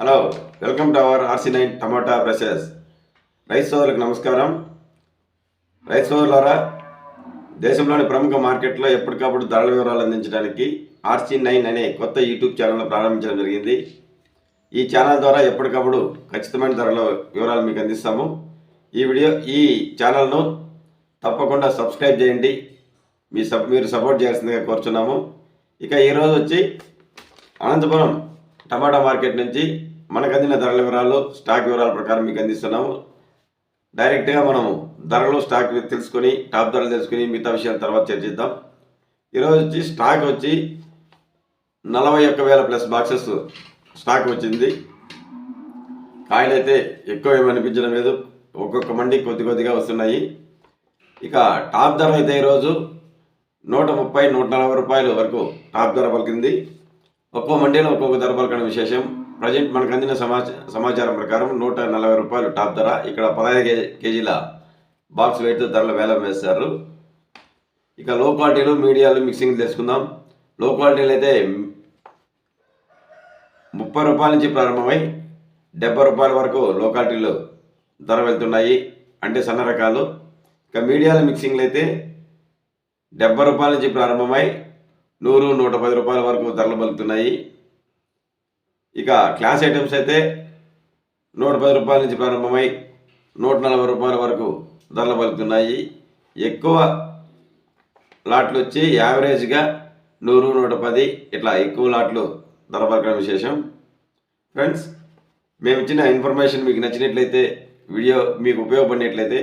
Hello, welcome to our RC9 tomato brushes. రైతు సోదరులకు నమస్కారం. రైతు సోదరులారా, దేశంలోని ప్రముఖ మార్కెట్లో ఎప్పటికప్పుడు ధరల వివరాలు అందించడానికి RC9 అనే కొత్త యూట్యూబ్ ఛానల్ను ప్రారంభించడం జరిగింది. ఈ ఛానల్ ద్వారా ఎప్పటికప్పుడు ఖచ్చితమైన ధరల వివరాలు మీకు అందిస్తాము. ఈ ఛానల్ను తప్పకుండా సబ్స్క్రైబ్ చేయండి. మీరు సపోర్ట్ చేయాల్సిందిగా కోరుచున్నాము. ఇక ఈరోజు వచ్చి అనంతపురం టమాటా మార్కెట్ నుంచి మనకు అందిన ధరల వివరాలు, స్టాక్ వివరాల ప్రకారం మీకు అందిస్తున్నాము. డైరెక్ట్గా మనము ధరలు, స్టాక్ తెలుసుకొని, టాప్ ధరలు తెలుసుకుని మిగతా విషయాల తర్వాత చర్చిద్దాం. ఈరోజు వచ్చి స్టాక్ వచ్చి 41,000 ప్లస్ బాక్సెస్ స్టాక్ వచ్చింది. కాయలు అయితే ఎక్కువ ఏమి అనిపించడం లేదు, ఒక్కొక్క మండి కొద్దిగా వస్తున్నాయి. ఇక టాప్ ధర అయితే ఈరోజు 130-140 రూపాయల వరకు టాప్ ధర పలికింది. ఒక్కో మండీలో ఒక్కొక్క ధర పలకడం విశేషం. ప్రజెంట్ మనకు అందిన సమాచారం ప్రకారం 140 రూపాయలు టాప్ ధర. ఇక్కడ 15 కేజీల బాక్స్ వెయిట్ ధరలు వేలం వేస్తారు. ఇక లో క్వాలిటీలు, మీడియాలు, మిక్సింగ్ తెలుసుకుందాం. లో క్వాలిటీలు అయితే 30 రూపాయల నుంచి ప్రారంభమై 70 రూపాయల వరకు లో క్వాలిటీలు ధర వెళ్తున్నాయి, అంటే సన్న రకాలు. ఇక మీడియాలు, మిక్సింగ్లు అయితే 70 రూపాయల నుంచి ప్రారంభమై 100-110 రూపాయల వరకు ధరలు పలుకుతున్నాయి. ఇక క్లాస్ ఐటమ్స్ అయితే 110 రూపాయల నుంచి ప్రారంభమై 140 రూపాయల వరకు ధరలు పలుకుతున్నాయి. ఎక్కువ లాట్లు వచ్చి యావరేజ్గా 100-110 ఇట్లా ఎక్కువ లాట్లు ధర పలకడం విశేషం. ఫ్రెండ్స్, మేము ఇచ్చిన ఇన్ఫర్మేషన్ మీకు నచ్చినట్లయితే, వీడియో మీకు ఉపయోగపడినట్లయితే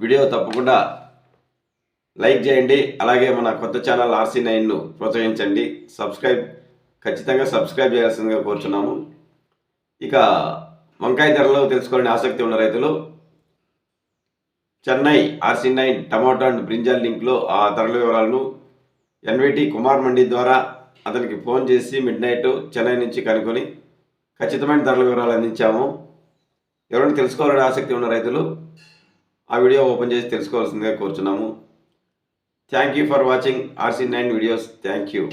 వీడియో తప్పకుండా లైక్ చేయండి. అలాగే మన కొత్త ఛానల్ RC9ను ప్రోత్సహించండి. ఖచ్చితంగా సబ్స్క్రైబ్ చేయాల్సిందిగా కోరుచున్నాము. ఇక వంకాయ ధరలు తెలుసుకోవాలని ఆసక్తి ఉన్న రైతులు Chennai RC9 tomato and brinjal లింక్లో ఆ ధరల వివరాలను NVT కుమార్ మండి ద్వారా అతనికి ఫోన్ చేసి మిడ్నైట్ చెన్నై నుంచి కనుక్కొని ఖచ్చితమైన ధరల వివరాలు అందించాము. ఎవరైనా తెలుసుకోవాలని ఆసక్తి ఉన్న రైతులు ఆ వీడియో ఓపెన్ చేసి తెలుసుకోవాల్సిందిగా కోరుచున్నాము. Thank you for watching RC9 videos. Thank you.